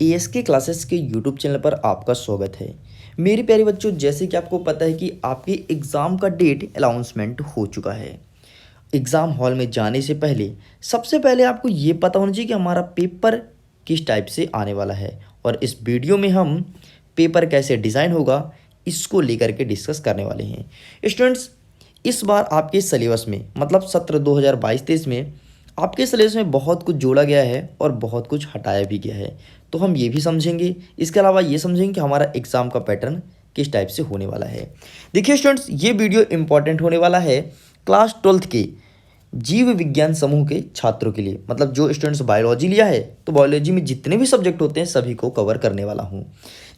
Ask classes के YouTube channel पर आपका स्वागत है। मेरे प्यारे बच्चों, जैसे कि आपको पता है कि आपके एग्ज़ाम का डेट अनाउंसमेंट हो चुका है। एग्ज़ाम हॉल में जाने से पहले सबसे पहले आपको ये पता होना चाहिए कि हमारा पेपर किस टाइप से आने वाला है, और इस वीडियो में हम पेपर कैसे डिज़ाइन होगा इसको लेकर के डिस्कस करने वाले हैं। स्टूडेंट्स, इस बार आपके सिलेबस में मतलब सत्र 2022-23 में आपके सिलेबस में बहुत कुछ जोड़ा गया है और बहुत कुछ हटाया भी गया है। तो हम ये भी समझेंगे, इसके अलावा ये समझेंगे कि हमारा एग्ज़ाम का पैटर्न किस टाइप से होने वाला है। देखिए स्टूडेंट्स, ये वीडियो इंपॉर्टेंट होने वाला है क्लास 12th के जीव विज्ञान समूह के छात्रों के लिए। मतलब जो स्टूडेंट्स बायोलॉजी लिया है तो बायोलॉजी में जितने भी सब्जेक्ट होते हैं सभी को कवर करने वाला हूँ।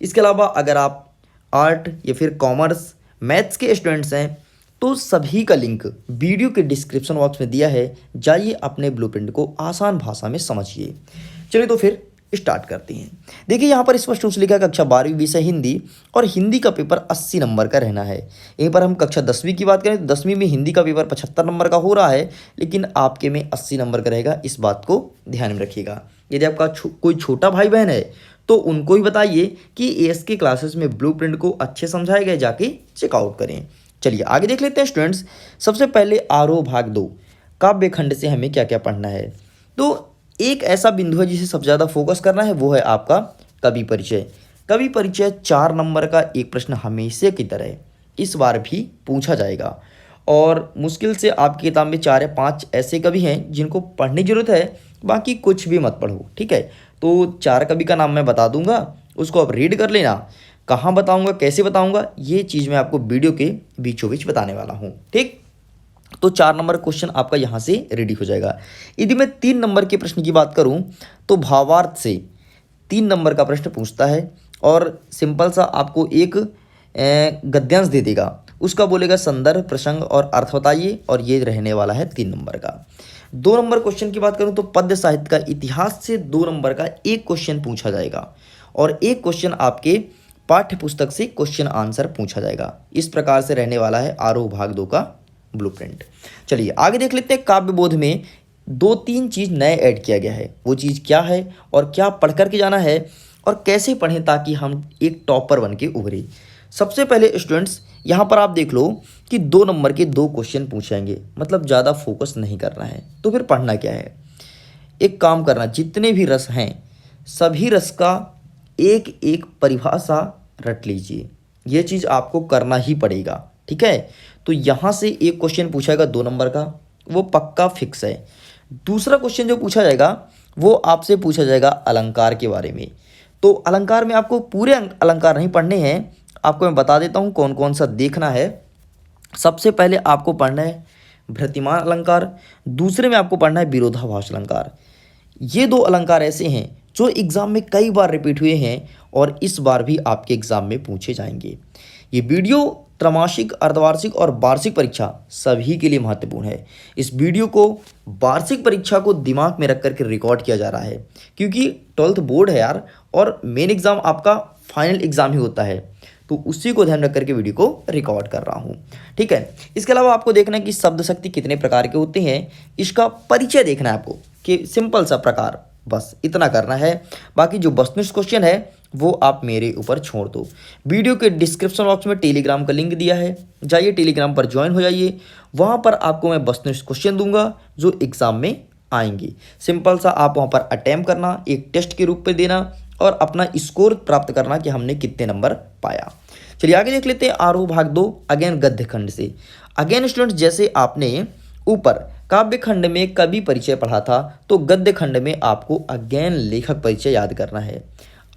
इसके अलावा अगर आप आर्ट या फिर कॉमर्स मैथ्स के स्टूडेंट्स हैं तो सभी का लिंक वीडियो के डिस्क्रिप्शन बॉक्स में दिया है। जाइए अपने ब्लूप्रिंट को आसान भाषा में समझिए। चलिए तो फिर स्टार्ट करते हैं। देखिए यहाँ पर स्पष्ट रूप से लिखा है कक्षा 12वीं विषय हिंदी, और हिंदी का पेपर 80 नंबर का रहना है। यहीं पर हम कक्षा 10वीं की बात करें तो 10वीं में हिंदी का पेपर 75 नंबर का हो रहा है, लेकिन आपके में 80 नंबर का रहेगा। इस बात को ध्यान में रखिएगा। यदि आपका कोई छोटा भाई बहन है तो उनको ही बताइए कि एएसके क्लासेस में ब्लूप्रिंट को अच्छे समझाए गए, जाके चेकआउट करें। चलिए आगे देख लेते हैं स्टूडेंट्स। सबसे पहले आरोह भाग 2 काव्य खंड से हमें क्या क्या पढ़ना है। तो एक ऐसा बिंदु है जिसे सबसे ज़्यादा फोकस करना है, वो है आपका कवि परिचय। कवि परिचय 4 नंबर का एक प्रश्न हमेशा की तरह इस बार भी पूछा जाएगा, और मुश्किल से आपकी किताब में 4 या 5 ऐसे कवि हैं जिनको पढ़ने की जरूरत है, बाकी कुछ भी मत पढ़ो, ठीक है। तो 4 कवि का नाम मैं बता दूंगा, उसको आप रीड कर लेना। कहाँ बताऊंगा, कैसे बताऊंगा, ये चीज़ मैं आपको वीडियो के बीचों बीच बताने वाला हूँ, ठीक। तो 4 नंबर क्वेश्चन आपका यहाँ से रेडी हो जाएगा। यदि मैं 3 नंबर के प्रश्न की बात करूँ तो भावार्थ से 3 नंबर का प्रश्न पूछता है, और सिंपल सा आपको एक गद्यांश दे देगा, उसका बोलेगा संदर्भ प्रसंग और अर्थ बताइए, और ये रहने वाला है 3 नंबर का। 2 नंबर क्वेश्चन की बात करूँ तो पद्य साहित्य का इतिहास से 2 नंबर का एक क्वेश्चन पूछा जाएगा, और एक क्वेश्चन आपके पाठ्य पुस्तक से क्वेश्चन आंसर पूछा जाएगा। इस प्रकार से रहने वाला है आरोह भाग 2 का ब्लूप्रिंट। चलिए आगे देख लेते हैं। काव्य बोध में 2-3 चीज़ नए ऐड किया गया है, वो चीज़ क्या है और क्या पढ़ करके जाना है और कैसे पढ़ें ताकि हम एक टॉपर बन के उभरे। सबसे पहले स्टूडेंट्स यहाँ पर आप देख लो कि 2 नंबर के 2 क्वेश्चन पूछेंगे, मतलब ज़्यादा फोकस नहीं करना है। तो फिर पढ़ना क्या है, एक काम करना, जितने भी रस हैं सभी रस का एक एक परिभाषा रट लीजिए। ये चीज़ आपको करना ही पड़ेगा, ठीक है। तो यहाँ से एक क्वेश्चन पूछाएगा 2 नंबर का, वो पक्का फिक्स है। दूसरा क्वेश्चन जो पूछा जाएगा वो आपसे पूछा जाएगा अलंकार के बारे में। तो अलंकार में आपको पूरे अलंकार नहीं पढ़ने हैं, आपको मैं बता देता हूँ कौन कौन सा देखना है। सबसे पहले आपको पढ़ना है भृतिमान अलंकार, दूसरे में आपको पढ़ना है विरोधाभास अलंकार। ये 2 अलंकार ऐसे हैं जो एग्ज़ाम में कई बार रिपीट हुए हैं और इस बार भी आपके एग्ज़ाम में पूछे जाएंगे। ये वीडियो त्रैमासिक, अर्धवार्षिक और वार्षिक परीक्षा सभी के लिए महत्वपूर्ण है। इस वीडियो को वार्षिक परीक्षा को दिमाग में रख करके रिकॉर्ड किया जा रहा है, क्योंकि 12th बोर्ड है यार, और मेन एग्ज़ाम आपका फाइनल एग्ज़ाम ही होता है, तो उसी को ध्यान रख करके वीडियो को रिकॉर्ड कर रहा हूँ, ठीक है। इसके अलावा आपको देखना है कि शब्द शक्ति कितने प्रकार के होते हैं, इसका परिचय देखना है आपको कि सिंपल सा प्रकार, बस इतना करना है। बाकी जो वस्तुनिष्ठ क्वेश्चन है वो आप मेरे ऊपर छोड़ दो। वीडियो के डिस्क्रिप्शन बॉक्स में टेलीग्राम का लिंक दिया है, जाइए टेलीग्राम पर ज्वाइन हो जाइए। वहाँ पर आपको मैं वस्तुनिष्ठ क्वेश्चन दूंगा जो एग्ज़ाम में आएंगे। सिंपल सा आप वहाँ पर अटैम्प्ट करना, एक टेस्ट के रूप में देना और अपना स्कोर प्राप्त करना कि हमने कितने नंबर पाया। चलिए आगे देख लेते हैं आरोह भाग 2 अगेन गद्य खंड से। अगेन स्टूडेंट्स, जैसे आपने ऊपर काव्य खंड में कवि परिचय पढ़ा था, तो गद्य खंड में आपको अगेन लेखक परिचय याद करना है।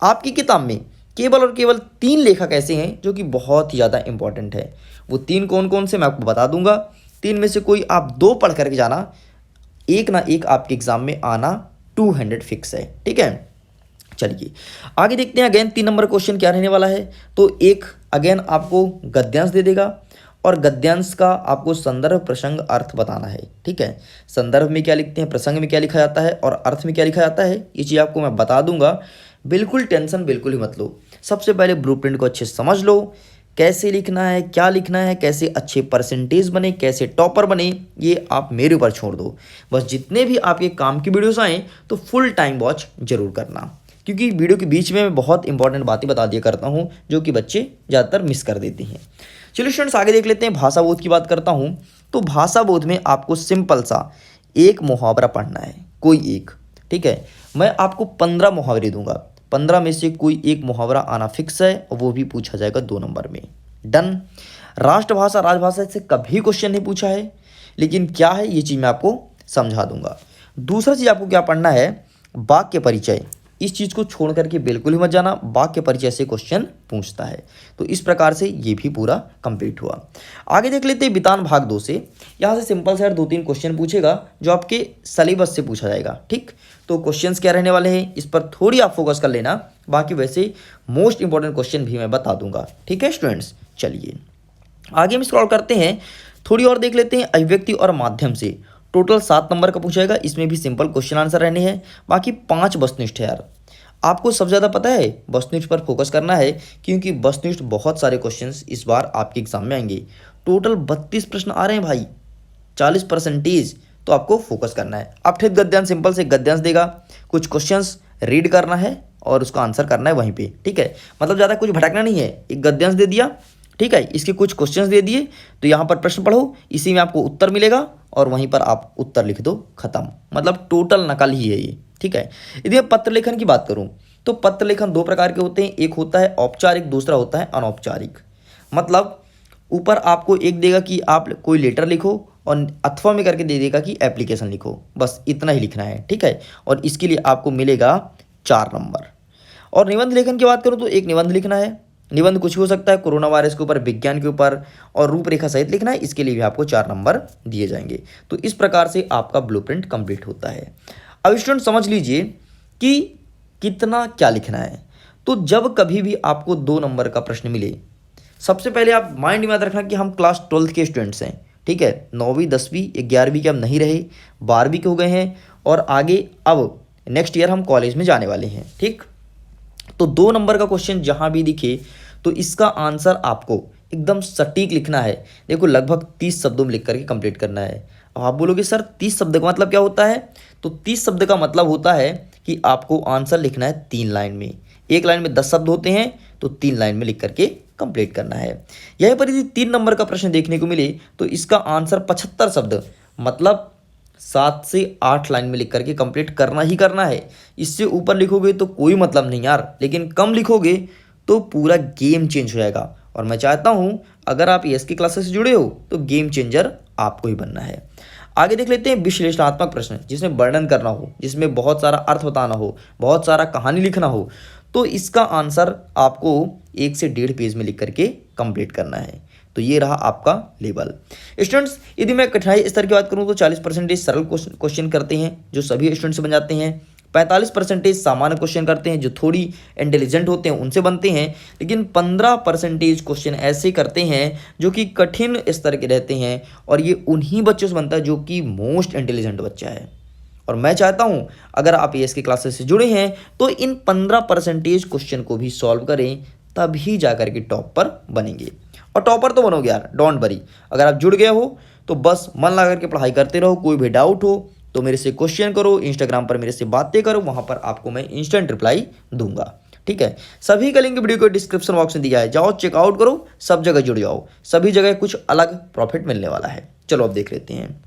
आपकी किताब में केवल और केवल 3 लेखक ऐसे हैं जो कि बहुत ही ज़्यादा इंपॉर्टेंट है। वो 3 कौन कौन से मैं आपको बता दूंगा। 3 में से कोई आप 2 पढ़ करके जाना, एक ना एक आपके एग्जाम में आना 200 फिक्स है, ठीक है। चलिए आगे देखते हैं अगेन 3 नंबर क्वेश्चन क्या रहने वाला है। तो एक अगेन आपको गद्यांश दे देगा, और गद्यांश का आपको संदर्भ प्रसंग अर्थ बताना है, ठीक है। संदर्भ में क्या लिखते हैं, प्रसंग में क्या लिखा जाता है और अर्थ में क्या लिखा जाता है, ये चीज़ आपको मैं बता दूंगा। बिल्कुल टेंशन बिल्कुल ही मत लो। सबसे पहले ब्लूप्रिंट को अच्छे से समझ लो, कैसे लिखना है, क्या लिखना है, कैसे अच्छे परसेंटेज बने, कैसे टॉपर बने, ये आप मेरे ऊपर छोड़ दो। बस जितने भी आपके काम की वीडियोस आएँ तो फुल टाइम वॉच जरूर करना। क्योंकि वीडियो के बीच में मैं बहुत इंपॉर्टेंट बातें बता दिया करता हूँ जो कि बच्चे ज़्यादातर मिस कर देते हैं। चलिए स्टूडेंट्स आगे देख लेते हैं। भाषा बोध की बात करता हूँ तो भाषा बोध में आपको सिंपल सा एक मुहावरा पढ़ना है, कोई एक। ठीक है, मैं आपको 15 मुहावरे दूंगा, 15 में से कोई एक मुहावरा आना फिक्स है और वो भी पूछा जाएगा 2 नंबर में। डन। राष्ट्रभाषा राजभाषा से कभी क्वेश्चन नहीं पूछा है, लेकिन क्या है ये चीज़ मैं आपको समझा दूंगा। दूसरा चीज़ आपको क्या पढ़ना है, वाक्य परिचय। इस चीज़ को छोड़ करके बिल्कुल ही मत जाना, वाक्य परिचय से क्वेश्चन पूछता है। तो इस प्रकार से ये भी पूरा कंप्लीट हुआ। आगे देख लेते हैं वितान भाग 2 से। यहाँ से सिंपल से 2-3 क्वेश्चन पूछेगा जो आपके सिलेबस से पूछा जाएगा। ठीक, तो क्वेश्चंस क्या रहने वाले हैं इस पर थोड़ी आप फोकस कर लेना, बाकी वैसे मोस्ट इंपॉर्टेंट क्वेश्चन भी मैं बता दूंगा। ठीक है स्टूडेंट्स, चलिए आगे हम स्क्रॉल करते हैं, थोड़ी और देख लेते हैं। अभिव्यक्ति और माध्यम से टोटल 7 नंबर का पूछा जाएगा, इसमें भी सिंपल क्वेश्चन आंसर रहने हैं, बाकी 5 वस्तुनिष्ठ है। यार आपको सबसे ज़्यादा पता है वस्तुनिष्ठ पर फोकस करना है, क्योंकि वस्तुनिष्ठ बहुत सारे क्वेश्चंस इस बार आपके एग्जाम में आएंगे। टोटल 32 प्रश्न आ रहे हैं भाई, 40%, तो आपको फोकस करना है। अब ठेठ गद्यांश, सिंपल से गद्यांश देगा, कुछ क्वेश्चंस रीड करना है और उसका आंसर करना है वहीं पे। ठीक है, मतलब ज़्यादा कुछ भटकना नहीं है। एक गद्यांश दे दिया, ठीक है, इसके कुछ क्वेश्चंस दे दिए, तो यहाँ पर प्रश्न पढ़ो, इसी में आपको उत्तर मिलेगा और वहीं पर आप उत्तर लिख दो, खत्म। मतलब टोटल नकल ही है ये। ठीक है, यदि मैं पत्र लेखन की बात करूँ तो पत्र लेखन 2 प्रकार के होते हैं, एक होता है औपचारिक, दूसरा होता है अनौपचारिक। मतलब ऊपर आपको एक देगा कि आप कोई लेटर लिखो और अथवा में करके दे देगा कि एप्लीकेशन लिखो, बस इतना ही लिखना है। ठीक है, और इसके लिए आपको मिलेगा 4 नंबर। और निबंध लेखन की बात करूँ तो एक निबंध लिखना है, निबंध कुछ भी हो सकता है, कोरोना वायरस के ऊपर, विज्ञान के ऊपर और रूपरेखा सहित लिखना है, इसके लिए भी आपको 4 नंबर दिए जाएंगे। तो इस प्रकार से आपका ब्लूप्रिंट कंप्लीट होता है। अब स्टूडेंट समझ लीजिए कि कितना क्या लिखना है। तो जब कभी भी आपको 2 नंबर का प्रश्न मिले, सबसे पहले आप माइंड में याद रखना कि हम क्लास 12th के स्टूडेंट्स हैं। ठीक है, 9वीं 10वीं 11वीं के हम नहीं रहे, 12वीं के हो गए हैं और आगे अब नेक्स्ट ईयर हम कॉलेज में जाने वाले हैं। ठीक, तो 2 नंबर का क्वेश्चन जहां भी दिखे तो इसका आंसर आपको एकदम सटीक लिखना है। देखो लगभग 30 शब्दों में लिख करके कंप्लीट करना है। अब आप बोलोगे सर 30 शब्द का मतलब क्या होता है, तो 30 शब्द का मतलब होता है कि आपको आंसर लिखना है 3 लाइन में। एक लाइन में 10 शब्द होते हैं, तो 3 लाइन में लिख करके कंप्लीट करना है। यहीं पर यदि 3 नंबर का प्रश्न देखने को मिले तो इसका आंसर 75 शब्द, मतलब 7 से 8 लाइन में लिख करके कंप्लीट करना ही करना है। इससे ऊपर लिखोगे तो कोई मतलब नहीं यार, लेकिन कम लिखोगे तो पूरा गेम चेंज हो जाएगा। और मैं चाहता हूं अगर आप ES की क्लासेस से जुड़े हो तो गेम चेंजर आपको ही बनना है। आगे देख लेते हैं विश्लेषणात्मक प्रश्न, जिसमें वर्णन करना हो, जिसमें बहुत सारा अर्थ बताना हो, बहुत सारा कहानी लिखना हो, तो इसका आंसर आपको 1 से 1.5 पेज में लिख करके कंप्लीट करना है। तो ये रहा आपका लेवल। स्टूडेंट्स यदि मैं कठिनाई स्तर की बात करूं तो 40% सरल क्वेश्चन करते हैं जो सभी स्टूडेंट्स से बन जाते हैं, 45% सामान्य क्वेश्चन करते हैं जो थोड़ी इंटेलिजेंट होते हैं उनसे बनते हैं, लेकिन 15% क्वेश्चन ऐसे करते हैं जो कि कठिन स्तर के रहते हैं और ये उन्हीं बच्चों से बनता है जो कि मोस्ट इंटेलिजेंट बच्चा है। और मैं चाहता हूं अगर आप ES के क्लासेस से जुड़े हैं तो इन 15% क्वेश्चन को भी सॉल्व करें, तभी जाकर के टॉप पर बनेंगे। और टॉपर तो बनोगे यार, डोंट वरी। अगर आप जुड़ गए हो तो बस मन लगा करके पढ़ाई करते रहो। कोई भी डाउट हो तो मेरे से क्वेश्चन करो, इंस्टाग्राम पर मेरे से बातें करो, वहां पर आपको मैं इंस्टेंट रिप्लाई दूंगा। ठीक है, सभी का लिंक वीडियो को डिस्क्रिप्शन बॉक्स में दिया है, जाओ चेकआउट करो, सब जगह जुड़ जाओ, सभी जगह कुछ अलग प्रॉफिट मिलने वाला है। चलो अब देख लेते हैं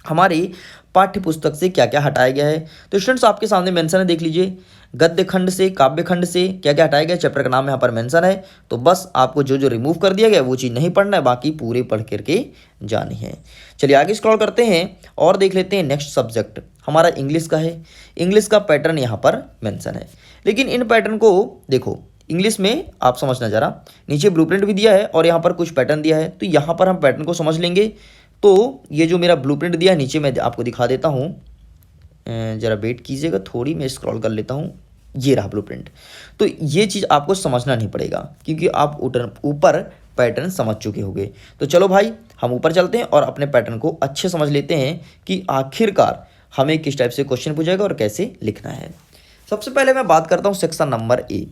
हमारी पाठ्य पुस्तक से क्या क्या हटाया गया है। तो स्टूडेंट्स आपके सामने मेंशन है, देख लीजिए। गद्य खंड से, काव्य खंड से क्या क्या हटाया गया, चैप्टर का नाम यहाँ पर मेंशन है। तो बस आपको जो जो रिमूव कर दिया गया वो चीज़ नहीं पढ़ना है, बाकी पूरे पढ़ करके जानी है। चलिए आगे स्क्रॉल करते हैं और देख लेते हैं नेक्स्ट सब्जेक्ट हमारा इंग्लिश का है। इंग्लिश का पैटर्न यहाँ पर मेंशन है, लेकिन इन पैटर्न को देखो इंग्लिश में आप समझना जरा। नीचे ब्लूप्रिंट भी दिया है और यहाँ पर कुछ पैटर्न दिया है, तो यहाँ पर हम पैटर्न को समझ लेंगे। तो ये जो मेरा ब्लूप्रिंट दिया है नीचे मैं आपको दिखा देता हूँ, ज़रा वेट कीजिएगा, थोड़ी मैं स्क्रॉल कर लेता हूँ। ये रहा ब्लूप्रिंट। तो ये चीज़ आपको समझना नहीं पड़ेगा क्योंकि आप ऊपर पैटर्न समझ चुके होंगे। तो चलो भाई हम ऊपर चलते हैं और अपने पैटर्न को अच्छे समझ लेते हैं कि आखिरकार हमें किस टाइप से क्वेश्चन पूछेगा और कैसे लिखना है। सबसे पहले मैं बात करता हूँ section number A.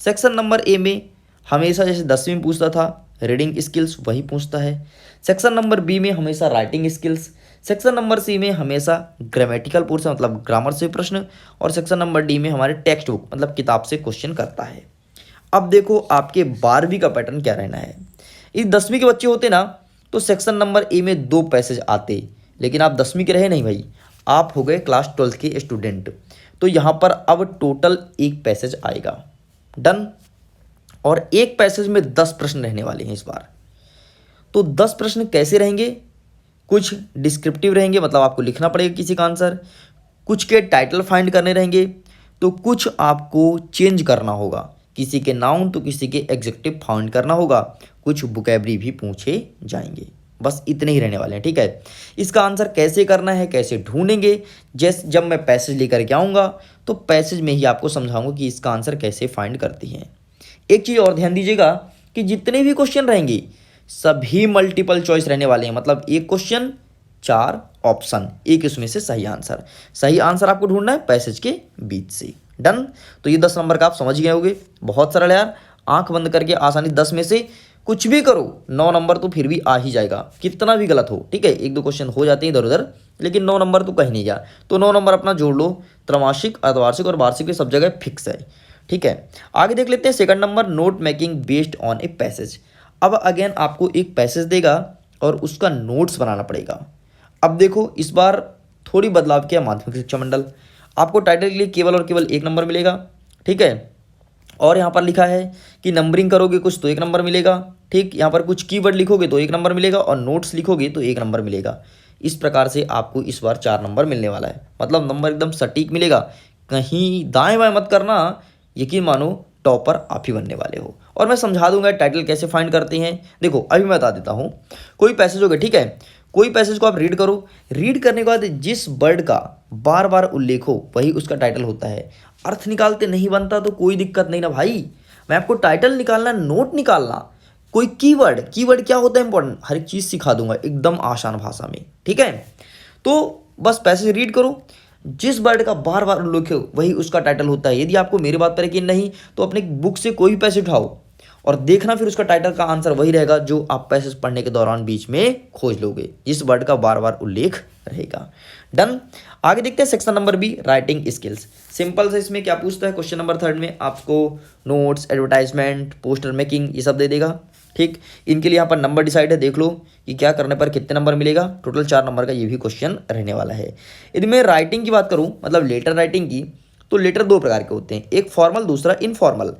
Section number A में हमेशा जैसे 10वीं में पूछता था रीडिंग स्किल्स वही पूछता है। सेक्शन नंबर बी में हमेशा writing skills. Section number C में हमेशा ग्रामेटिकल पोर्शन मतलब ग्रामर से प्रश्न। और सेक्शन नंबर डी में हमारे टेक्स्ट बुक मतलब किताब से क्वेश्चन करता है। अब देखो आपके 12वीं का पैटर्न क्या रहना है। इस 10वीं के बच्चे होते ना तो सेक्शन नंबर ए में 2 पैसेज आते, लेकिन आप 10वीं के रहे नहीं भाई, आप हो गए क्लास 12 के स्टूडेंट, तो यहाँ पर अब टोटल 1 पैसेज आएगा। डन। और 1 पैसेज में 10 प्रश्न रहने वाले हैं इस बार। तो 10 प्रश्न कैसे रहेंगे, कुछ डिस्क्रिप्टिव रहेंगे मतलब आपको लिखना पड़ेगा किसी का आंसर, कुछ के टाइटल फाइंड करने रहेंगे, तो कुछ आपको चेंज करना होगा, किसी के नाउन तो किसी के एग्जेक्टिव फाइंड करना होगा, कुछ वोकैबुलरी भी पूछे जाएंगे। बस इतने ही रहने वाले हैं, ठीक है। इसका आंसर कैसे करना है, कैसे ढूंढेंगे, जैसे जब मैं पैसेज लेकर के आऊँगा तो पैसेज में ही आपको समझाऊंगा कि इसका आंसर कैसे फाइंड करती हैं। एक चीज़ और ध्यान दीजिएगा कि जितने भी क्वेश्चन रहेंगे सभी मल्टीपल चॉइस रहने वाले हैं, मतलब एक क्वेश्चन 4 ऑप्शन, एक इसमें से सही आंसर। सही आंसर आपको ढूंढना है पैसेज के बीच से। डन। तो ये 10 नंबर का आप समझ गए होंगे, बहुत सरल यार, आंख बंद करके आसानी 10 में से कुछ भी करो 9 नंबर तो फिर भी आ ही जाएगा, कितना भी गलत हो, ठीक है। 1-2 क्वेश्चन हो जाते हैं इधर उधर, लेकिन 9 नंबर तो कहीं नहीं गया। तो 9 नंबर अपना जोड़ लो, त्रैमासिक अर्धवार्षिक और वार्षिक में सब जगह फिक्स है, ठीक है। आगे देख लेते हैं second number, note making based on a passage. अब अगेन आपको एक पैसेज देगा और उसका नोट्स बनाना पड़ेगा। अब देखो इस बार थोड़ी बदलाव किया माध्यमिक शिक्षा मंडल, आपको टाइटल के लिए केवल और केवल 1 नंबर मिलेगा, ठीक है। और यहाँ पर लिखा है कि नंबरिंग करोगे कुछ तो 1 नंबर मिलेगा, ठीक। यहाँ पर कुछ कीवर्ड लिखोगे तो 1 नंबर मिलेगा और नोट्स लिखोगे तो 1 नंबर मिलेगा। इस प्रकार से आपको इस बार 4 नंबर मिलने वाला है, मतलब नंबर एकदम सटीक मिलेगा, कहीं दाएं बाएं मत करना, यकीन मानो टॉपर आप ही बनने वाले हो। और मैं समझा दूंगा टाइटल कैसे फाइंड करते हैं। देखो अभी मैं बता देता हूँ, कोई पैसेज हो गया, ठीक है, कोई पैसेज को आप रीड करो, रीड करने के बाद जिस वर्ड का बार बार उल्लेख हो वही उसका टाइटल होता है। अर्थ निकालते नहीं बनता तो कोई दिक्कत नहीं ना भाई, मैं आपको टाइटल निकालना, नोट निकालना, कोई कीवर्ड, कीवर्ड क्या होता है इंपॉर्टेंट, हर एक चीज़ सिखा दूंगा एकदम आसान भाषा में, ठीक है। तो बस पैसेज रीड करो, जिस वर्ड का बार बार उल्लेख हो वही उसका टाइटल होता है। यदि आपको मेरी बात पर यकीन नहीं तो अपने बुक से कोई भी पैसेज उठाओ और देखना, फिर उसका टाइटल का आंसर वही रहेगा जो आप पैसेज पढ़ने के दौरान बीच में खोज लोगे, जिस वर्ड का बार बार उल्लेख रहेगा। डन। आगे देखते हैं section number B, writing skills. Simple से इसमें क्या पूछता है, क्वेश्चन नंबर 3 में आपको नोट्स, एडवर्टाइजमेंट, पोस्टर मेकिंग ये सब दे देगा, ठीक। इनके लिए यहाँ पर नंबर डिसाइड है, देख लो कि क्या करने पर कितने नंबर मिलेगा। टोटल 4 नंबर का ये भी क्वेश्चन रहने वाला है। यदि मैं राइटिंग की बात करूँ मतलब लेटर राइटिंग की, तो लेटर 2 प्रकार के होते हैं, एक फॉर्मल दूसरा इनफॉर्मल।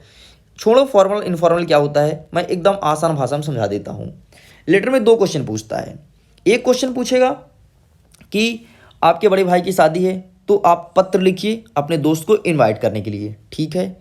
छोड़ो फॉर्मल इनफॉर्मल क्या होता है, मैं एकदम आसान भाषा में समझा देता हूँ। लेटर में 2 क्वेश्चन पूछता है, एक क्वेश्चन पूछेगा कि आपके बड़े भाई की शादी है तो आप पत्र लिखिए अपने दोस्त को इनवाइट करने के लिए, ठीक है।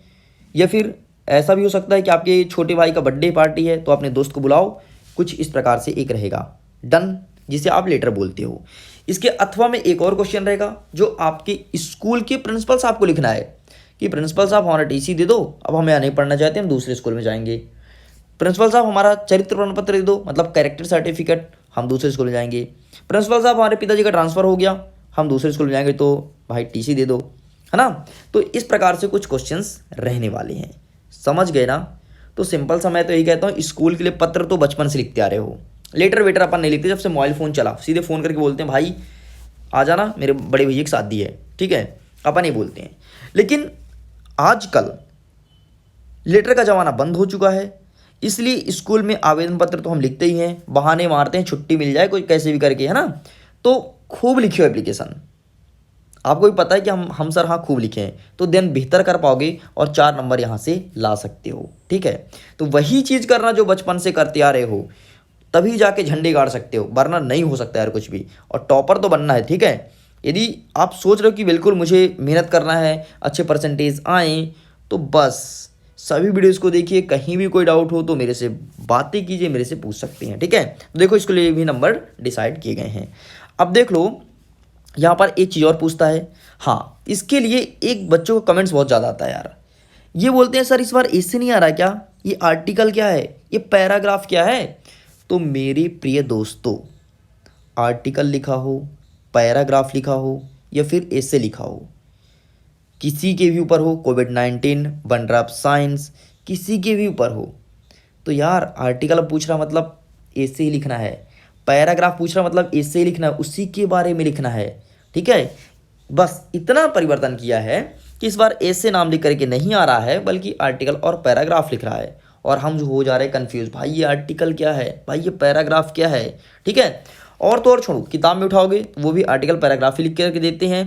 या फिर ऐसा भी हो सकता है कि आपके छोटे भाई का बर्थडे पार्टी है तो अपने दोस्त को बुलाओ, कुछ इस प्रकार से एक रहेगा। डन, जिसे आप लेटर बोलते हो। इसके अथवा में एक और क्वेश्चन रहेगा जो आपके स्कूल के प्रिंसिपल साहब को लिखना है कि प्रिंसिपल साहब हमारा टीसी दे दो, अब हम यहाँ नहीं पढ़ना चाहते, हम दूसरे स्कूल में जाएंगे। प्रिंसिपल साहब हमारा चरित्र प्रमाण पत्र दे दो, मतलब कैरेक्टर सर्टिफिकेट, हम दूसरे स्कूल में जाएंगे। प्रिंसिपल साहब हमारे पिताजी का ट्रांसफ़र हो गया, हम दूसरे स्कूल में जाएंगे तो भाई टीसी दे दो, है ना। तो इस प्रकार से कुछ क्वेश्चंस रहने वाले हैं, समझ गए ना। तो सिंपल सा मैं तो यही कहता हूँ, स्कूल के लिए पत्र तो बचपन से लिखते आ रहे हो, लेटर वेटर अपन नहीं लिखते, जब से मोबाइल फ़ोन चला सीधे फ़ोन करके बोलते हैं भाई आ जाना, मेरे बड़े भैया की शादी है, ठीक है, अपन ही बोलते हैं। लेकिन आजकल लेटर का ज़माना बंद हो चुका है, इसलिए स्कूल में आवेदन पत्र तो हम लिखते ही हैं, बहाने मारते हैं छुट्टी मिल जाए कोई कैसे भी करके, है ना। तो खूब लिखियो एप्लीकेशन, आपको भी पता है कि हम सर हाँ खूब लिखे हैं, तो देन बेहतर कर पाओगे और 4 नंबर यहाँ से ला सकते हो, ठीक है। तो वही चीज़ करना जो बचपन से करते आ रहे हो, तभी जाके झंडे गाड़ सकते हो, वरना नहीं हो सकता यार कुछ भी। और टॉपर तो बनना है, ठीक है। यदि आप सोच रहे हो कि बिल्कुल मुझे मेहनत करना है, अच्छे परसेंटेज आए, तो बस सभी वीडियोज़ को देखिए, कहीं भी कोई डाउट हो तो मेरे से बातें कीजिए, मेरे से पूछ सकते हैं, ठीक है। तो देखो इसके लिए भी नंबर डिसाइड किए गए हैं। अब देख लो यहाँ पर एक चीज़ और पूछता है, हाँ इसके लिए एक बच्चों को कमेंट्स बहुत ज़्यादा आता है यार, ये बोलते हैं सर इस बार इससे नहीं आ रहा क्या, ये आर्टिकल क्या है, ये पैराग्राफ क्या है। तो मेरे प्रिय दोस्तों, आर्टिकल लिखा हो, पैराग्राफ लिखा हो या फिर ऐसे लिखा हो, किसी के भी ऊपर हो, कोविड-19, वन ड्रॉप साइंस, किसी के भी ऊपर हो, तो यार आर्टिकल पूछ रहा मतलब ऐसे ही लिखना है, पैराग्राफ पूछ रहा मतलब ऐसे ही लिखना है, उसी के बारे में लिखना है। ठीक है, बस इतना परिवर्तन किया है कि इस बार ऐसे नाम लिख करके नहीं आ रहा है बल्कि आर्टिकल और पैराग्राफ लिख रहा है। और हम जो हो जा रहे हैं कन्फ्यूज, भाई ये आर्टिकल क्या है, भाई ये पैराग्राफ क्या है। ठीक है, और तो और छोड़ो, किताब में उठाओगे तो वो भी आर्टिकल पैराग्राफ ही लिख करके देते हैं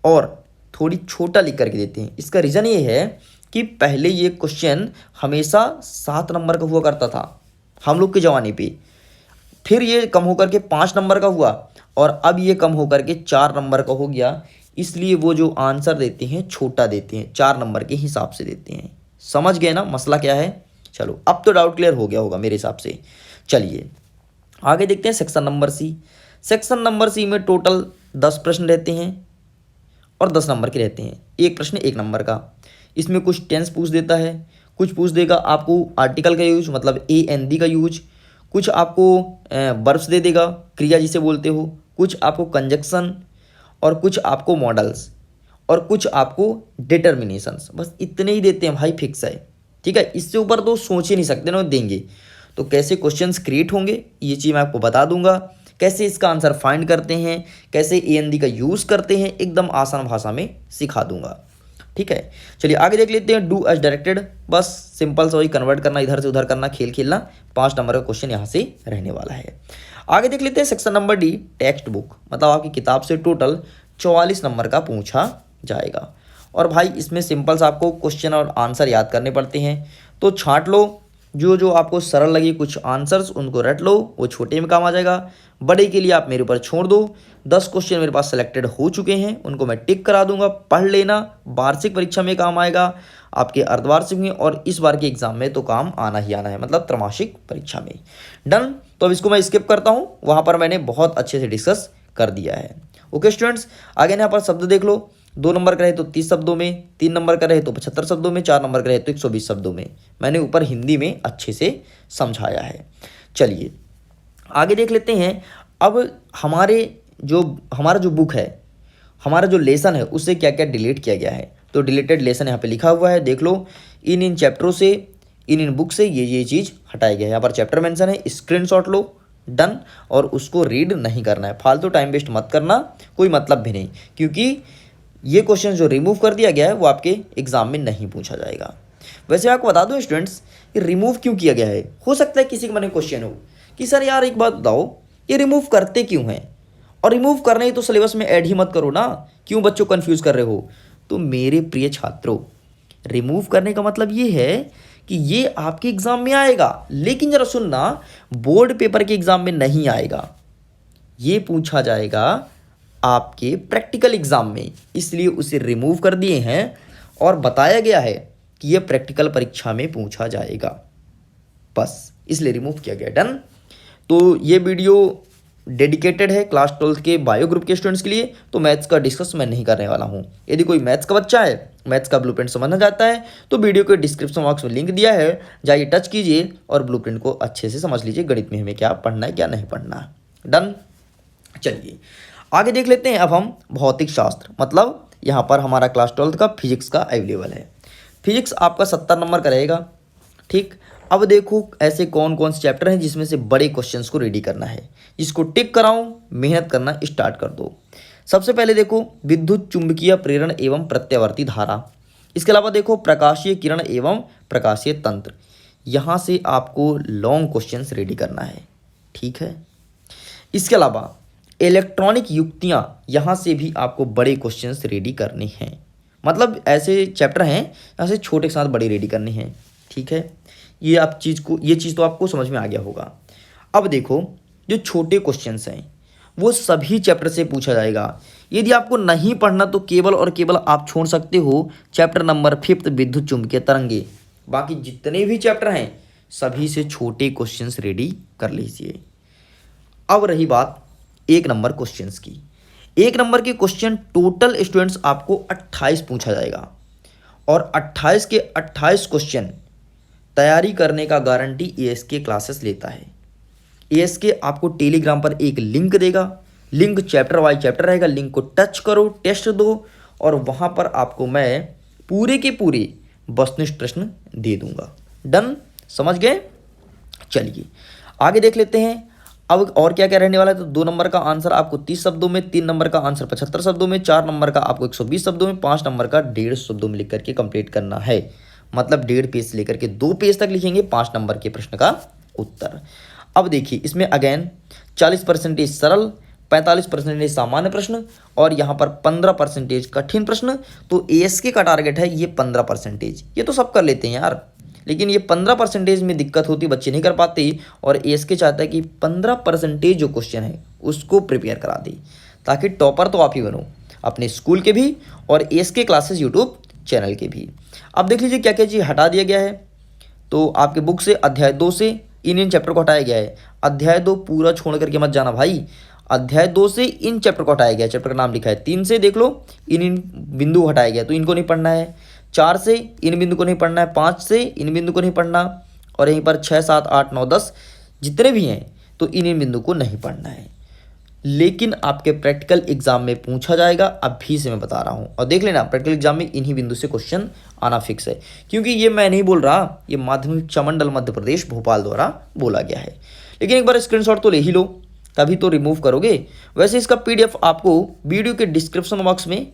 और थोड़ी छोटा लिख करके देते हैं। इसका रीज़न ये है कि पहले ये क्वेश्चन हमेशा 7 नंबर का हुआ करता था हम लोग के ज़माने पे, फिर ये कम होकर के 5 नंबर का हुआ और अब ये कम होकर के 4 नंबर का हो गया। इसलिए वो जो आंसर देते हैं छोटा देते हैं, 4 नंबर के हिसाब से देते हैं। समझ गए ना मसला क्या है। चलो अब तो डाउट क्लियर हो गया होगा मेरे हिसाब से। चलिए आगे देखते हैं section number C. Section number C में टोटल 10 प्रश्न रहते हैं और 10 नंबर के रहते हैं, एक प्रश्न 1 नंबर का। इसमें कुछ टेंस पूछ देता है, कुछ पूछ देगा आपको आर्टिकल का यूज मतलब AND का यूज, कुछ आपको वर्ब्स दे देगा, क्रिया जिसे बोलते हो, कुछ आपको कंजक्शन और कुछ आपको मॉडल्स और कुछ आपको डिटर्मिनेशंस। बस इतने ही देते हैं भाई, फिक्स है। ठीक है, इससे ऊपर तो सोच ही नहीं सकते ना देंगे। तो कैसे क्वेश्चंस क्रिएट होंगे ये चीज़ मैं आपको बता दूंगा, कैसे इसका आंसर फाइंड करते हैं, कैसे AND का यूज़ करते हैं, एकदम आसान भाषा में सिखा दूंगा। ठीक है, चलिए आगे देख लेते हैं। डू एज डायरेक्टेड, बस सिंपल सा वही कन्वर्ट करना, इधर से उधर करना, खेल खेलना। 5 नंबर का क्वेश्चन यहाँ से रहने वाला है। आगे देख लेते हैं section number D, text book, मतलब आपकी किताब से टोटल 44 नंबर का पूछा जाएगा। और भाई इसमें सिंपल सा आपको क्वेश्चन और आंसर याद करने पड़ते हैं, तो छांट लो। जो जो आपको सरल लगे कुछ आंसर्स उनको रट लो, वो छोटे में काम आ जाएगा, बड़े के लिए आप मेरे ऊपर छोड़ दो। 10 क्वेश्चन मेरे पास सेलेक्टेड हो चुके हैं, उनको मैं टिक करा दूंगा, पढ़ लेना। वार्षिक परीक्षा में काम आएगा, आपके अर्धवार्षिक में और इस बार के एग्जाम में तो काम आना ही आना है, मतलब त्रैमासिक परीक्षा में। डन, तो अब इसको मैं स्किप करता हूँ, वहाँ पर मैंने बहुत अच्छे से डिस्कस कर दिया है। ओके स्टूडेंट्स, आगे यहाँ पर शब्द देख लो। 2 नंबर का रहे तो 30 शब्दों में, 3 नंबर का रहे तो 75 शब्दों में, 4 नंबर का रहे तो 120 शब्दों में। मैंने ऊपर हिंदी में अच्छे से समझाया है। चलिए आगे देख लेते हैं। अब हमारा जो बुक है, हमारा जो लेसन है, उससे क्या क्या डिलीट किया गया है। तो डिलीटेड लेसन यहाँ पे लिखा हुआ है, देख लो। इन चैप्टरों से, इन बुक से ये चीज़ हटाया गया है। यहाँ पर चैप्टर मेंशन है, स्क्रीनशॉट लो। डन, और उसको रीड नहीं करना है, फालतू टाइम वेस्ट मत करना, कोई मतलब भी नहीं, क्योंकि ये क्वेश्चन जो रिमूव कर दिया गया है वो आपके एग्जाम में नहीं पूछा जाएगा। वैसे आपको बता दूं स्टूडेंट्स, ये रिमूव क्यों किया गया है। हो सकता है किसी के मन में क्वेश्चन हो कि सर यार एक बात बताओ, ये रिमूव करते क्यों हैं, और रिमूव करना ही तो सिलेबस में ऐड ही मत करो ना, क्यों बच्चों कंफ्यूज कर रहे हो। तो मेरे प्रिय छात्रों, रिमूव करने का मतलब ये है कि ये आपके एग्जाम में आएगा, लेकिन जरा सुनना, बोर्ड पेपर के एग्जाम में नहीं आएगा, ये पूछा जाएगा आपके प्रैक्टिकल एग्जाम में, इसलिए उसे रिमूव कर दिए हैं और बताया गया है कि यह प्रैक्टिकल परीक्षा में पूछा जाएगा, बस इसलिए रिमूव किया गया। डन, तो ये वीडियो डेडिकेटेड है क्लास 12th के बायो ग्रुप के स्टूडेंट्स के लिए, तो मैथ्स का डिस्कस मैं नहीं करने वाला हूँ। यदि कोई मैथ्स का बच्चा है, मैथ्स का ब्लूप्रिंट समझना चाहता है, तो वीडियो के डिस्क्रिप्शन बॉक्स में लिंक दिया है, जाइए टच कीजिए और ब्लूप्रिंट को अच्छे से समझ लीजिए, गणित में हमें क्या पढ़ना है क्या नहीं पढ़ना। डन, चलिए आगे देख लेते हैं। अब हम भौतिक शास्त्र, मतलब यहाँ पर हमारा क्लास 12th का फिजिक्स का अवेलेबल है। फिजिक्स आपका 70 नंबर का रहेगा। ठीक, अब देखो ऐसे कौन कौन से चैप्टर हैं जिसमें से बड़े क्वेश्चंस को रेडी करना है, जिसको टिक कराऊं, मेहनत करना स्टार्ट कर दो। सबसे पहले देखो विद्युत चुंबकीय प्रेरण एवं प्रत्यावर्ती धारा। इसके अलावा देखो प्रकाशीय किरण एवं प्रकाशीय तंत्र। यहाँ से आपको लॉन्ग क्वेश्चंस रेडी करना है। ठीक है, इसके अलावा इलेक्ट्रॉनिक युक्तियाँ, यहाँ से भी आपको बड़े क्वेश्चंस रेडी करने हैं। मतलब ऐसे चैप्टर हैं यहाँ से छोटे के साथ बड़े रेडी करने हैं। ठीक है, ये चीज़ तो आपको समझ में आ गया होगा। अब देखो जो छोटे क्वेश्चंस हैं वो सभी चैप्टर से पूछा जाएगा। यदि आपको नहीं पढ़ना तो केवल और केवल आप छोड़ सकते हो चैप्टर नंबर 5 विद्युत चुंबकीय तरंगे। बाकी जितने भी चैप्टर हैं सभी से छोटे क्वेश्चंस रेडी कर लीजिए। अब रही बात 1 नंबर क्वेश्चंस की। 1 नंबर के क्वेश्चन टोटल स्टूडेंट्स आपको 28 पूछा जाएगा, और 28 के 28 क्वेश्चन तैयारी करने का गारंटी ASK क्लासेस लेता है। ASK आपको टेलीग्राम पर एक लिंक देगा, लिंक चैप्टर वाइज चैप्टर रहेगा, लिंक को टच करो, टेस्ट दो, और वहाँ पर आपको मैं पूरे के पूरे वस्तुनिष्ठ प्रश्न दे दूंगा। डन, समझ गए। चलिए आगे देख लेते हैं अब और क्या क्या रहने वाला है। तो 2 नंबर का आंसर आपको 30 शब्दों में, 3 नंबर का आंसर 75 शब्दों में, 4 नंबर का आपको 120 शब्दों में, 5 नंबर का 150 शब्दों में लिख करके कंप्लीट करना है। मतलब 1.5 पेज से लेकर के 2 पेज तक लिखेंगे 5 नंबर के प्रश्न का उत्तर। अब देखिए इसमें अगेन 40% सरल, 45% सामान्य प्रश्न और यहाँ पर 15% कठिन प्रश्न। तो एएसके का टारगेट है ये 15%। ये तो सब कर लेते हैं यार, लेकिन ये 15% में दिक्कत होती, बच्चे नहीं कर पाते। और एएसके चाहता है कि 15% जो क्वेश्चन है उसको प्रिपेयर करा दे, ताकि टॉपर तो आप ही बनो अपने स्कूल के भी और एएसके क्लासेस यूट्यूब चैनल के भी। अब देख लीजिए क्या क्या चीज़ हटा दिया गया है। तो आपके बुक से अध्याय 2 से इन चैप्टर को हटाया गया है। अध्याय 2 पूरा छोड़ करके मत जाना भाई, अध्याय 2 से इन चैप्टर को हटाया गया है। चैप्टर का नाम लिखा है 3 से, देख लो इन बिंदु हटाया गया, तो इनको नहीं पढ़ना है। 4 से इन बिंदु को नहीं पढ़ना है, 5 से इन बिंदु को नहीं पढ़ना, और यहीं पर 6, 7, 8, 9, 10 जितने भी हैं तो इन बिंदु को नहीं पढ़ना है। लेकिन आपके प्रैक्टिकल एग्जाम में पूछा जाएगा, अभी से मैं बता रहा हूँ। और देख लेना प्रैक्टिकल एग्जाम में इन्हीं बिंदु से क्वेश्चन आना फिक्स है, क्योंकि ये मैं नहीं बोल रहा, ये माध्यमिक शिक्षा मंडल मध्य प्रदेश भोपाल द्वारा बोला गया है। लेकिन एक बार स्क्रीनशॉट तो ले ही लो, तभी तो रिमूव करोगे। वैसे इसका पीडीएफ आपको वीडियो के डिस्क्रिप्शन बॉक्स में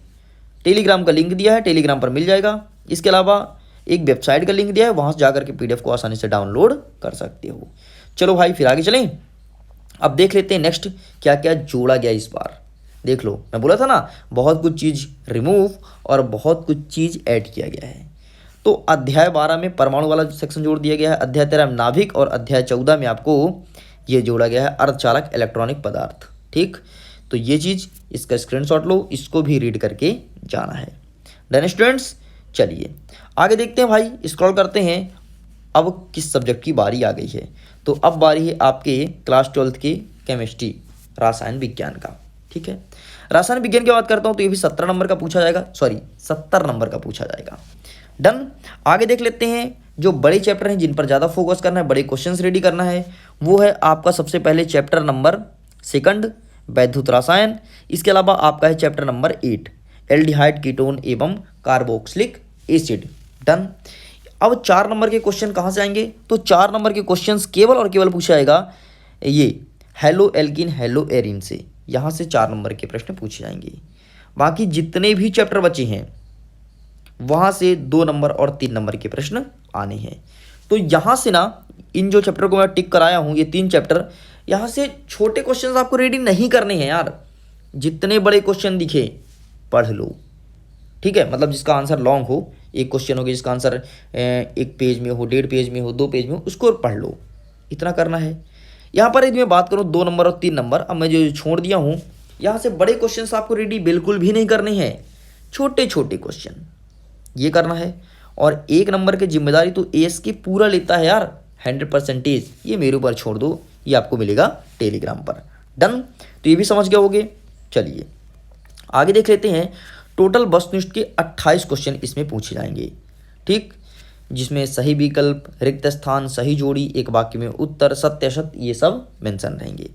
टेलीग्राम का लिंक दिया है, टेलीग्राम पर मिल जाएगा। इसके अलावा एक वेबसाइट का लिंक दिया है, वहाँ से जाकर के पीडीएफ को आसानी से डाउनलोड कर सकते हो। चलो भाई फिर आगे चलें। अब देख लेते हैं नेक्स्ट क्या क्या जोड़ा गया इस बार। देख लो मैं बोला था ना बहुत कुछ चीज़ रिमूव और बहुत कुछ चीज़ ऐड किया गया है। तो अध्याय 12 में परमाणु वाला सेक्शन जोड़ दिया गया है, अध्याय 13 में नाभिक, और अध्याय 14 में आपको ये जोड़ा गया है अर्धचालक इलेक्ट्रॉनिक पदार्थ। ठीक, तो ये चीज़ इसका स्क्रीनशॉट लो, इसको भी रीड करके जाना है। डन स्टूडेंट्स, चलिए आगे देखते हैं भाई, स्क्रॉल करते हैं। अब किस सब्जेक्ट की बारी आ गई है। तो अब बारी है आपके क्लास 12th की केमिस्ट्री, रसायन विज्ञान का। ठीक है, रसायन विज्ञान की बात करता हूँ तो ये भी 17 नंबर का पूछा जाएगा, सॉरी 70 नंबर का पूछा जाएगा। डन, आगे देख लेते हैं जो बड़े चैप्टर हैं जिन पर ज़्यादा फोकस करना है, बड़े क्वेश्चंस रेडी करना है, वो है आपका सबसे पहले चैप्टर नंबर 2 वैद्युत रसायन। इसके अलावा आपका है चैप्टर नंबर 8 एल्डिहाइड कीटोन एवं कार्बोक्सिलिक एसिड। डन, अब 4 नंबर के क्वेश्चन कहाँ से आएंगे। तो 4 नंबर के क्वेश्चंस केवल और केवल पूछा जाएगा ये हेलो एल्किन हेलो एरिन से, यहाँ से 4 नंबर के प्रश्न पूछे जाएंगे। बाकी जितने भी चैप्टर बचे हैं वहाँ से 2 नंबर और 3 नंबर के प्रश्न आने हैं। तो यहाँ से ना इन जो चैप्टर को मैं टिक कराया हूँ, ये 3 चैप्टर, यहाँ से छोटे क्वेश्चंस आपको रेडी नहीं करने हैं यार। जितने बड़े क्वेश्चन दिखे पढ़ लो, ठीक है। मतलब जिसका आंसर लॉन्ग हो, एक क्वेश्चन हो गया जिसका आंसर 1 पेज में हो, 1.5 पेज में हो, 2 पेज में हो, उसको पढ़ लो, इतना करना है। यहाँ पर यदि मैं बात करूँ 2 नंबर और 3 नंबर, अब मैं जो छोड़ दिया हूँ, यहाँ से बड़े क्वेश्चन आपको रेडी बिल्कुल भी नहीं करने हैं, छोटे छोटे क्वेश्चन ये करना है। और 1 नंबर की जिम्मेदारी तो एस की पूरा लेता है यार, 100%, ये मेरे ऊपर छोड़ दो, ये आपको मिलेगा टेलीग्राम पर। डन, तो ये भी समझ गए होगे। चलिए आगे देख लेते हैं। टोटल वस्तुनिष्ठ के 28 क्वेश्चन इसमें पूछे जाएंगे, ठीक, जिसमें सही विकल्प, रिक्त स्थान, सही जोड़ी, एक वाक्य में उत्तर, सत्य असत्य, ये सब मेंशन रहेंगे।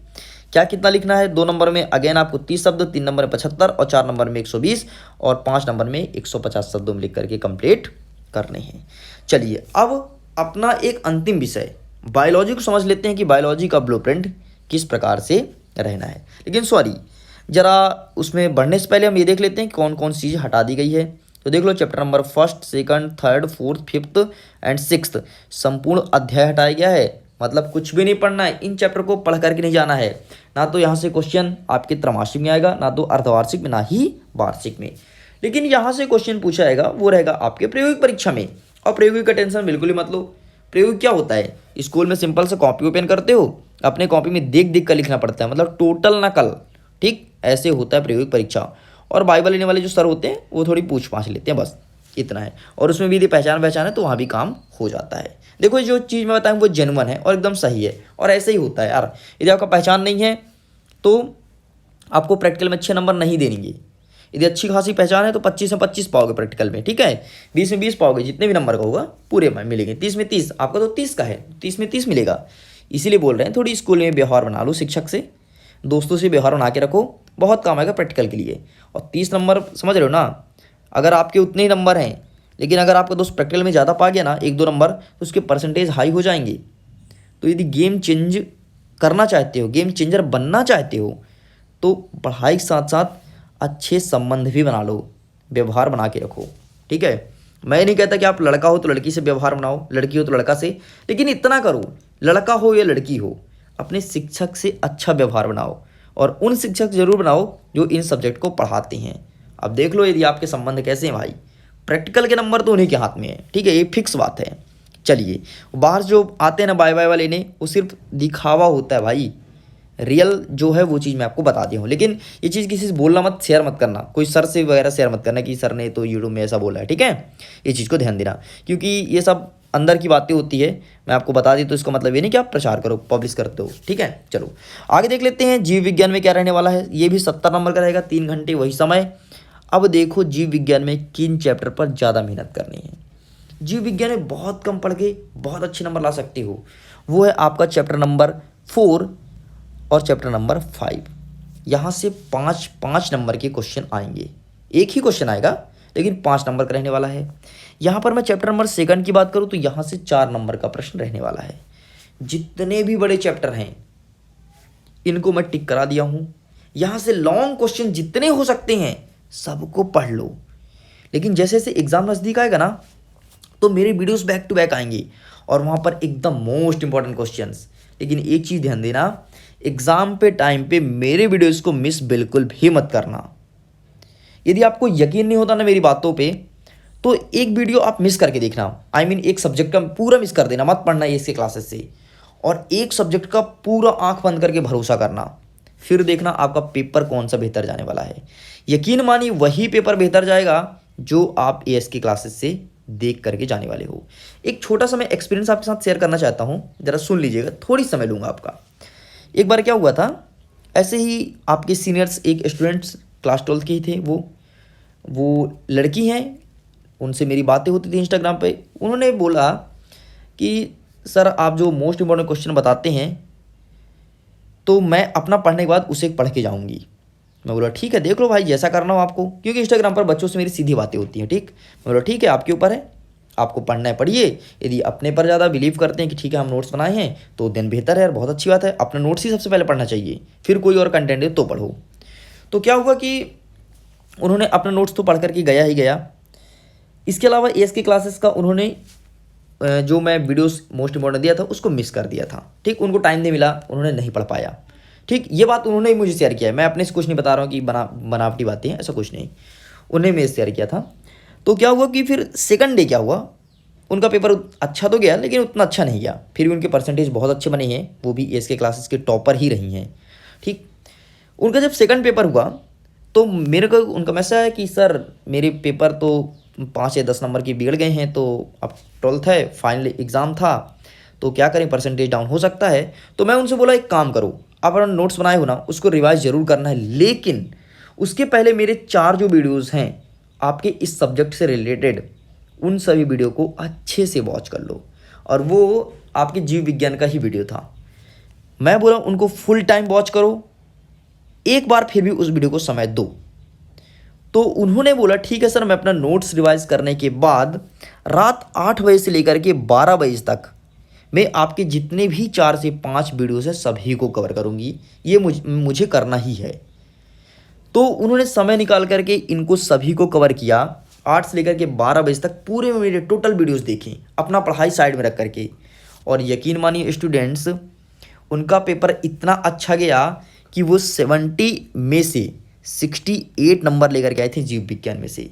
क्या कितना लिखना है। 2 नंबर में अगेन आपको 30 शब्द, 3 नंबर में 75 और 4 नंबर में 120 और 5 नंबर में 150 शब्दों में लिख करके कंप्लीट करने हैं। चलिए अब अपना एक अंतिम विषय बायोलॉजी को समझ लेते हैं कि बायोलॉजी का ब्लूप्रिंट किस प्रकार से रहना है। लेकिन सॉरी, जरा उसमें बढ़ने से पहले हम ये देख लेते हैं कि कौन कौन सी चीज़ हटा दी गई है। तो देख लो चैप्टर नंबर 1, 2, 3, 4, 5 एंड 6 संपूर्ण अध्याय हटाया गया है। मतलब कुछ भी नहीं पढ़ना है, इन चैप्टर को पढ़ करके नहीं जाना है। ना तो यहाँ से क्वेश्चन आपके त्रैमासिक में आएगा, ना तो अर्धवार्षिक में, ना ही वार्षिक में। लेकिन यहाँ से क्वेश्चन पूछा जाएगा वो रहेगा आपके प्रायोगिक परीक्षा में। और प्रायोगिक का टेंशन बिल्कुल ही मत लो। प्रयोग क्या होता है, स्कूल में सिंपल से कॉपी ओपन करते हो, अपने कॉपी में देख देख कर लिखना पड़ता है, मतलब टोटल नकल, ठीक, ऐसे होता है प्रायोगिक परीक्षा। और बाइबल लेने वाले जो सर होते हैं वो थोड़ी पूछ पाछ लेते हैं, बस इतना है। और उसमें भी यदि पहचान है तो वहाँ भी काम हो जाता है। देखो जो चीज़ मैं बताऊँ वो जेन्युइन है और एकदम सही है, और ऐसे ही होता है यार। यदि आपका पहचान नहीं है तो आपको प्रैक्टिकल में अच्छे नंबर नहीं देंगे। यदि अच्छी खासी पहचान है तो 25 में 25 पाओगे प्रैक्टिकल में, ठीक है, 20 में 20 पाओगे, जितने भी नंबर का होगा पूरे में मिलेंगे। 30 में 30, आपका तो 30 का है, 30 में 30 मिलेगा। इसीलिए बोल रहे हैं थोड़ी स्कूल में व्यवहार बना लो, शिक्षक से, दोस्तों से व्यवहार बना के रखो, बहुत काम आएगा प्रैक्टिकल के लिए। और 30 नंबर समझ रहे हो ना, अगर आपके उतने ही नंबर हैं, लेकिन अगर आपका दोस्त प्रैक्टिकल में ज़्यादा पा गया ना 1-2 नंबर, तो उसके परसेंटेज हाई हो जाएंगे। तो यदि गेम चेंज करना चाहते हो, गेम चेंजर बनना चाहते हो, तो पढ़ाई के साथ साथ अच्छे संबंध भी बना लो, व्यवहार बना के रखो। ठीक है, मैं नहीं कहता कि आप लड़का हो तो लड़की से व्यवहार बनाओ, लड़की हो तो लड़का से, लेकिन इतना करो, लड़का हो या लड़की हो, अपने शिक्षक से अच्छा व्यवहार बनाओ और उन शिक्षक जरूर बनाओ जो इन सब्जेक्ट को पढ़ाते हैं। अब देख लो यदि आपके संबंध कैसे हैं भाई, प्रैक्टिकल के नंबर तो उन्हीं के हाथ में है। ठीक है, ये फिक्स बात है। चलिए, बाहर जो आते हैं ना बाय बाय वाले लेने, वो सिर्फ दिखावा होता है भाई, रियल जो है वो चीज़ मैं आपको बता दिया हूँ। लेकिन ये चीज़ किसी से बोलना मत, शेयर मत करना, कोई सर से वगैरह शेयर मत करना कि सर ने तो यूट्यूब में ऐसा बोला है। ठीक है, ये चीज़ को ध्यान देना, क्योंकि ये सब अंदर की बातें होती है। मैं आपको बता दी तो इसका मतलब ये नहीं कि आप प्रचार करो, पब्लिश करते हो। ठीक है, चलो आगे देख लेते हैं जीव विज्ञान में क्या रहने वाला है। ये भी 70 नंबर का रहेगा, 3 घंटे वही समय। अब देखो जीव विज्ञान में किन चैप्टर पर ज़्यादा मेहनत करनी है। जीव विज्ञान में बहुत कम पढ़ के बहुत अच्छे नंबर ला सकते हो, वो है आपका चैप्टर नंबर 4 और चैप्टर नंबर 5। यहाँ से 5 नंबर के क्वेश्चन आएंगे, एक ही क्वेश्चन आएगा लेकिन 5 नंबर का रहने वाला है। यहाँ पर मैं चैप्टर नंबर 2 की बात करूँ तो यहाँ से 4 नंबर का प्रश्न रहने वाला है। जितने भी बड़े चैप्टर हैं इनको मैं टिक करा दिया हूँ। यहाँ से लॉन्ग क्वेश्चन जितने हो सकते हैं सबको पढ़ लो, लेकिन जैसे जैसे एग्जाम नज़दीक आएगा ना तो मेरे वीडियोस बैक टू बैक आएंगे और वहाँ पर एकदम मोस्ट इंपॉर्टेंट क्वेश्चंस। लेकिन एक चीज़ ध्यान देना, एग्ज़ाम पे टाइम पे मेरे वीडियोस को मिस बिल्कुल भी मत करना। यदि आपको यकीन नहीं होता ना मेरी बातों पे, तो एक वीडियो आप मिस करके देखना, एक सब्जेक्ट का पूरा मिस कर देना, मत पढ़ना ये इसके क्लासेस से, और एक सब्जेक्ट का पूरा आंख बंद करके भरोसा करना, फिर देखना आपका पेपर कौन सा बेहतर जाने वाला है। यकीन मानिए वही पेपर बेहतर जाएगा जो आप एएस की क्लासेस से देख करके जाने वाले हो। एक छोटा सा मैं एक्सपीरियंस आपके साथ शेयर करना चाहता हूँ, ज़रा सुन लीजिएगा, थोड़ी समय लूँगा आपका। एक बार क्या हुआ था, ऐसे ही आपके सीनियर्स एक स्टूडेंट्स क्लास 12 के ही थे, वो लड़की हैं, उनसे मेरी बातें होती थी इंस्टाग्राम पे। उन्होंने बोला कि सर आप जो मोस्ट इंपॉर्टेंट क्वेश्चन बताते हैं तो मैं अपना पढ़ने के बाद उसे पढ़ के जाऊंगी। मैं बोला ठीक है, देख लो भाई जैसा करना हो आपको, क्योंकि इंस्टाग्राम पर बच्चों से मेरी सीधी बातें होती हैं। ठीक, मैं बोला ठीक है, आपके ऊपर है, आपको पढ़ना है पढ़िए। यदि अपने पर ज़्यादा बिलीव करते हैं कि ठीक है हम नोट्स बनाए हैं तो दिन बेहतर है और बहुत अच्छी बात है, अपना नोट्स ही सबसे पहले पढ़ना चाहिए, फिर कोई और कंटेंट है तो पढ़ो। तो क्या हुआ कि उन्होंने अपना नोट्स तो पढ़ करके गया ही गया। इसके अलावा एएस की क्लासेस का उन्होंने जो मैं वीडियोस मोस्ट इंपॉर्टेंट दिया था उसको मिस कर दिया था। ठीक, उनको टाइम नहीं मिला, उन्होंने नहीं पढ़ पाया। ठीक, ये बात उन्होंने ही मुझे शेयर किया है, मैं अपने से कुछ नहीं बता रहा हूँ कि बनावटी बातें हैं, ऐसा कुछ नहीं, उन्हें मेरे शेयर किया था। तो क्या हुआ कि फिर सेकंड डे क्या हुआ, उनका पेपर अच्छा तो गया लेकिन उतना अच्छा नहीं गया, फिर भी उनके परसेंटेज बहुत अच्छे बने हैं, वो भी एएस के क्लासेस के टॉपर ही रही हैं। ठीक, उनका जब सेकंड पेपर हुआ तो मेरे को उनका मैसेज आया कि सर मेरे पेपर तो 5 या 10 नंबर के बिगड़ गए हैं, तो अब 12th है, फाइनल एग्ज़ाम था, तो क्या करें, परसेंटेज डाउन हो सकता है। तो मैं उनसे बोला एक काम करो, आप अपना नोट्स बनाए हो ना उसको रिवाइज ज़रूर करना है, लेकिन उसके पहले मेरे 4 जो वीडियोज़ हैं आपके इस सब्जेक्ट से रिलेटेड, उन सभी वीडियो को अच्छे से वॉच कर लो। और वो आपके जीव विज्ञान का ही वीडियो था। मैं बोला उनको फुल टाइम वॉच करो, एक बार फिर भी उस वीडियो को समय दो। तो उन्होंने बोला ठीक है सर, मैं अपना नोट्स रिवाइज करने के बाद रात 8 बजे से लेकर के 12 बजे तक मैं आपके जितने भी 4 से 5 वीडियोस हैं सभी को कवर करूंगी, ये मुझे करना ही है। तो उन्होंने समय निकाल करके इनको सभी को कवर किया, 8 से लेकर के 12 बजे तक पूरे मेरे टोटल वीडियोस देखें, अपना पढ़ाई साइड में रख करके। और यकीन मानिए स्टूडेंट्स, उनका पेपर इतना अच्छा गया कि वो 70 में से 68 नंबर लेकर के आए थे जीव विज्ञान में से।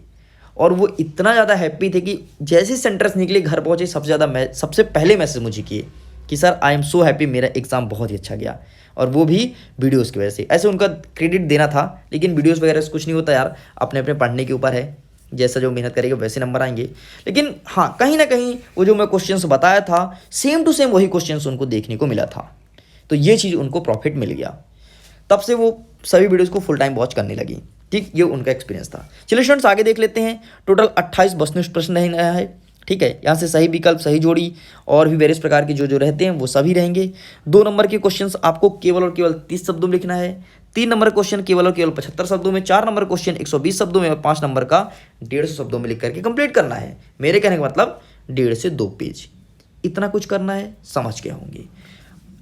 और वो इतना ज़्यादा हैप्पी थे कि जैसे सेंटर्स निकले, घर पहुँचे, सबसे पहले मैसेज मुझे किए कि sir I am so happy, मेरा एग्ज़ाम बहुत ही अच्छा गया, और वो भी वीडियोस की वजह से। ऐसे उनका क्रेडिट देना था, लेकिन वीडियोस वगैरह से कुछ नहीं होता यार, अपने अपने पढ़ने के ऊपर है, जैसा जो मेहनत करेगा वैसे नंबर आएंगे। लेकिन हाँ, कहीं ना कहीं वो जो मैं क्वेश्चंस बताया था सेम टू सेम वही क्वेश्चंस उनको देखने को मिला था, तो ये चीज़ उनको प्रॉफिट मिल गया। तब से वो सभी वीडियोस को फुल टाइम वॉच करने लगी। ठीक, ये उनका एक्सपीरियंस था। चलिए स्टूडेंट्स आगे देख लेते हैं। टोटल 28 वस्तुनिष्ठ प्रश्न रहने आया है। ठीक है, यहाँ से सही विकल्प, सही जोड़ी और भी वेरियस प्रकार के जो रहते हैं वो सभी रहेंगे। 2 नंबर के क्वेश्चंस आपको केवल और केवल 30 शब्दों में लिखना है। 3 नंबर क्वेश्चन केवल और केवल 75 शब्दों में। 4 नंबर क्वेश्चन 120 शब्दों में और 5 नंबर का 150 शब्दों में लिख करके कंप्लीट करना है। मेरे कहने का मतलब 1.5 से 2 पेज, इतना कुछ करना है, समझ गए होंगे।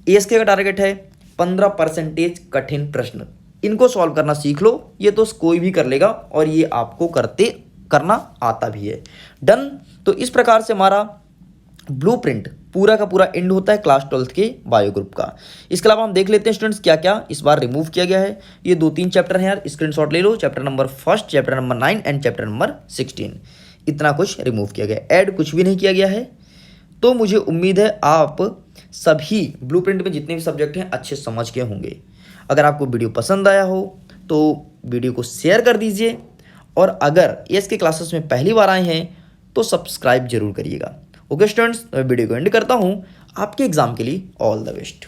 एएसके का टारगेट है 15% कठिन प्रश्न। इनको सॉल्व करना सीख लो, ये तो कोई भी कर लेगा और ये आपको करना आता भी है। डन। तो इस प्रकार से हमारा ब्लूप्रिंट पूरा का पूरा एंड होता है क्लास 12th के बायो ग्रुप का। इसके अलावा हम देख लेते हैं स्टूडेंट्स क्या क्या इस बार रिमूव किया गया है। ये 2-3 चैप्टर हैं यार, स्क्रीनशॉट ले लो। Chapter number 1, chapter number 9 and chapter number 16। इतना कुछ रिमूव किया गया, ऐड कुछ भी नहीं किया गया है। तो मुझे उम्मीद है आप सभी ब्लूप्रिंट में जितने भी सब्जेक्ट हैं अच्छे समझ गए होंगे। अगर आपको वीडियो पसंद आया हो तो वीडियो को शेयर कर दीजिए, और अगर एएसके क्लासेस में पहली बार आए हैं तो सब्सक्राइब जरूर करिएगा। ओके स्टूडेंट्स, मैं वीडियो को एंड करता हूँ। आपके एग्जाम के लिए ऑल द बेस्ट।